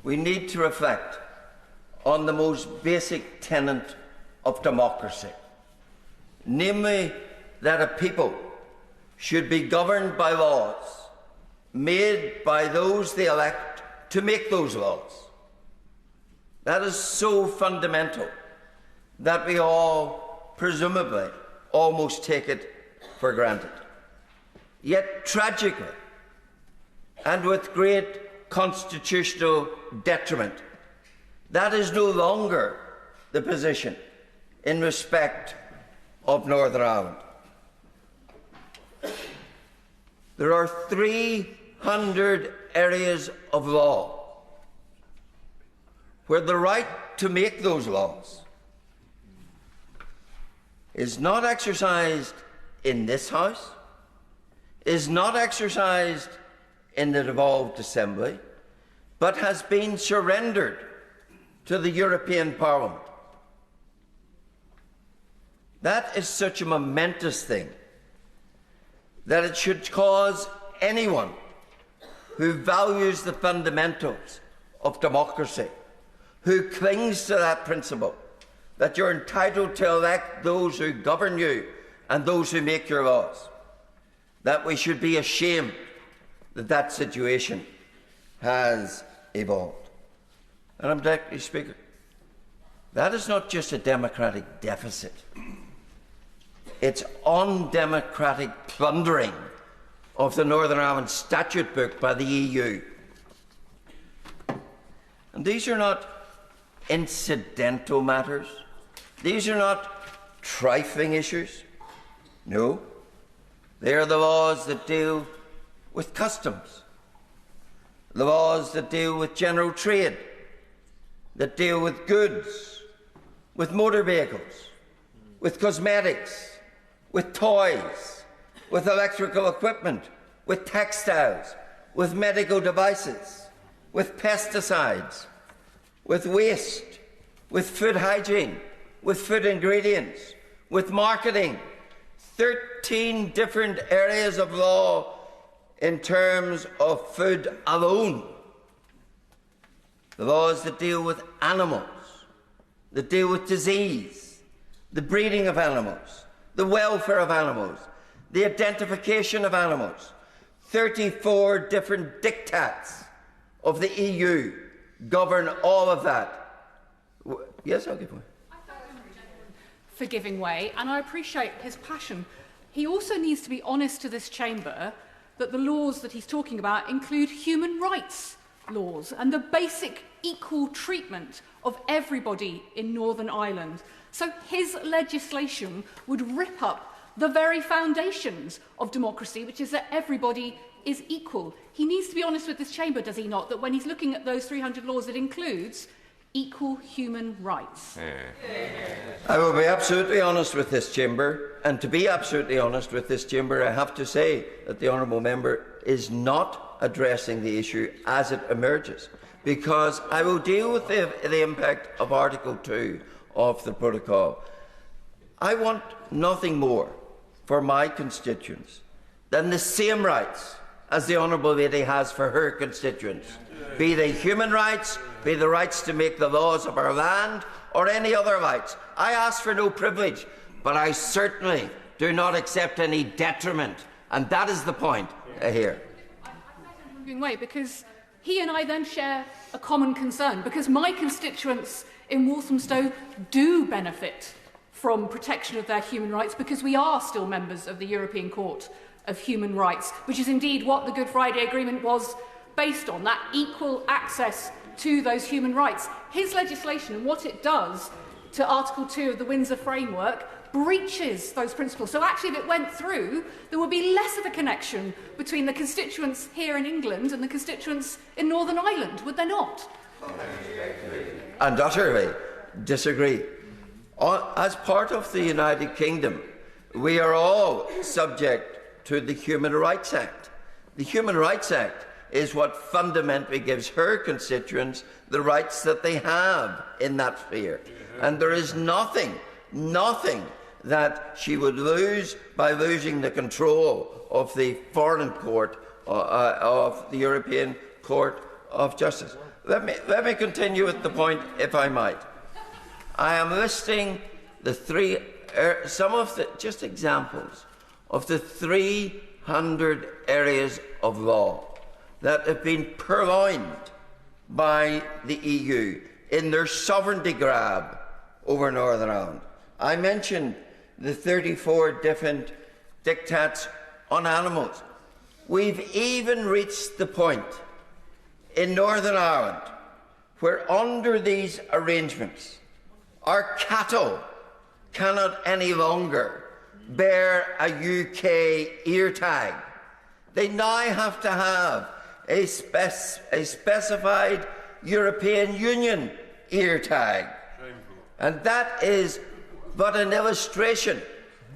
we need to reflect on the most basic tenet of democracy, namely that a people should be governed by laws made by those they elect to make those laws. That is so fundamental that we all, presumably, almost take it for granted. Yet tragically, and with great constitutional detriment, that is no longer the position in respect of Northern Ireland. There are 300 areas of law where the right to make those laws is not exercised in this House, is not exercised in the devolved Assembly, but has been surrendered to the European Parliament. That is such a momentous thing that it should cause anyone who values the fundamentals of democracy, who clings to that principle, that you're entitled to elect those who govern you and those who make your laws, that we should be ashamed that that situation has evolved. And Deputy Speaker, that is not just a democratic deficit. It's undemocratic plundering of the Northern Ireland Statute Book by the EU. And these are not incidental matters. These are not trifling issues. No, they are the laws that deal with customs, the laws that deal with general trade, that deal with goods, with motor vehicles, with cosmetics, with toys, with electrical equipment, with textiles, with medical devices, with pesticides, with waste, with food hygiene, with food ingredients, with marketing. 13 different areas of law in terms of food alone. The laws that deal with animals, that deal with disease, the breeding of animals, the welfare of animals, the identification of animals. 34 different diktats of the EU govern all of that. Yes, I'll give way. For giving way, and I appreciate his passion. He also needs to be honest to this chamber that the laws that he's talking about include human rights laws and the basic equal treatment of everybody in Northern Ireland. So his legislation would rip up the very foundations of democracy, which is that everybody is equal. He needs to be honest with this chamber, does he not, that when he's looking at those 300 laws, it includes equal human rights. I will be absolutely honest with this chamber, and to be absolutely honest with this chamber, I have to say that the honourable member is not addressing the issue as it emerges, because I will deal with the impact of Article 2 of the protocol. I want nothing more for my constituents than the same rights as the honourable lady has for her constituents, be they human rights, be the rights to make the laws of our land, or any other rights. I ask for no privilege, but I certainly do not accept any detriment, and that is the point here. Way, because he and I then share a common concern, because my constituents in Walthamstow do benefit from protection of their human rights, because we are still members of the European Court of Human Rights, which is indeed what the Good Friday Agreement was based on, that equal access to those human rights. His legislation and what it does to Article 2 of the Windsor Framework breaches those principles. So actually, if it went through, there would be less of a connection between the constituents here in England and the constituents in Northern Ireland, would there not? And utterly disagree. As part of the United Kingdom, we are all subject to the Human Rights Act. The Human Rights Act is what fundamentally gives her constituents the rights that they have in that sphere. And there is nothing that she would lose by losing the control of the foreign court, of the European Court of justice. Let me continue with the point, if I might. I am listing the three, some of the just examples of the 300 areas of law that have been purloined by the EU in their sovereignty grab over Northern Ireland. I mentioned the 34 different diktats on animals. We've even reached the point in Northern Ireland where under these arrangements our cattle cannot any longer bear a UK ear tag. They now have to have a specified European Union ear tag. And that is but an illustration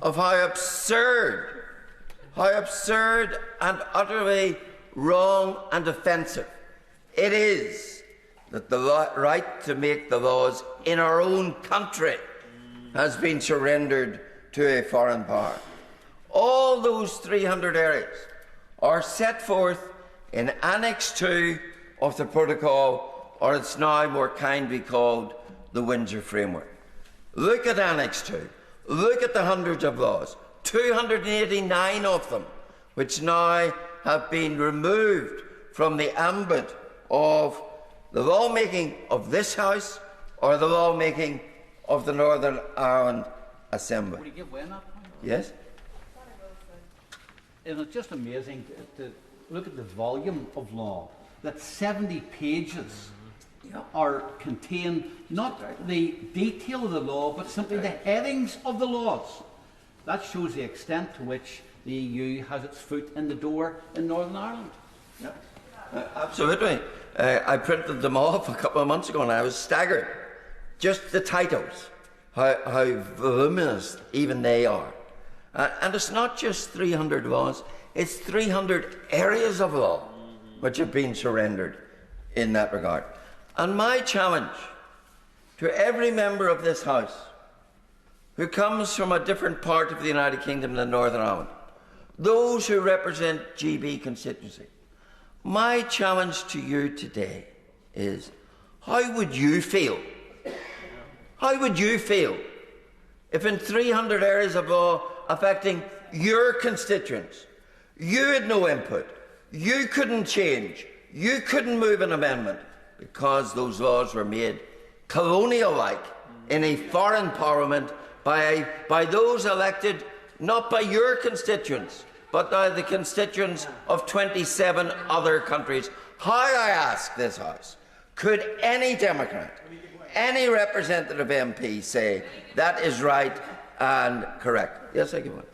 of how absurd and utterly wrong and offensive it is that the right to make the laws in our own country has been surrendered to a foreign power. All those 300 areas are set forth in Annex 2 of the Protocol, or it's now more kindly called the Windsor Framework. Look at Annex 2. Look at the hundreds of laws, 289 of them, which now have been removed from the ambit of the lawmaking of this House or the lawmaking of the Northern Ireland Assembly. Would you give way on that point? Yes? It's just amazing to look at the volume of law, that 70 pages are contained, not the detail of the law, but simply the headings of the laws. That shows the extent to which the EU has its foot in the door in Northern Ireland. Yeah. Absolutely. I printed them off a couple of months ago and I was staggered. Just the titles, how voluminous even they are. And it's not just 300 laws, it's 300 areas of law which have been surrendered in that regard. And my challenge to every member of this House who comes from a different part of the United Kingdom than Northern Ireland, those who represent GB constituency, my challenge to you today is, how would you feel? How would you feel if in 300 areas of law affecting your constituents, you had no input, you couldn't change, you couldn't move an amendment because those laws were made colonial-like in a foreign parliament by those elected not by your constituents, but by the constituents of 27 other countries? How, I ask this House, could any Democrat, any representative MP say that is right and correct? Yes, I give one.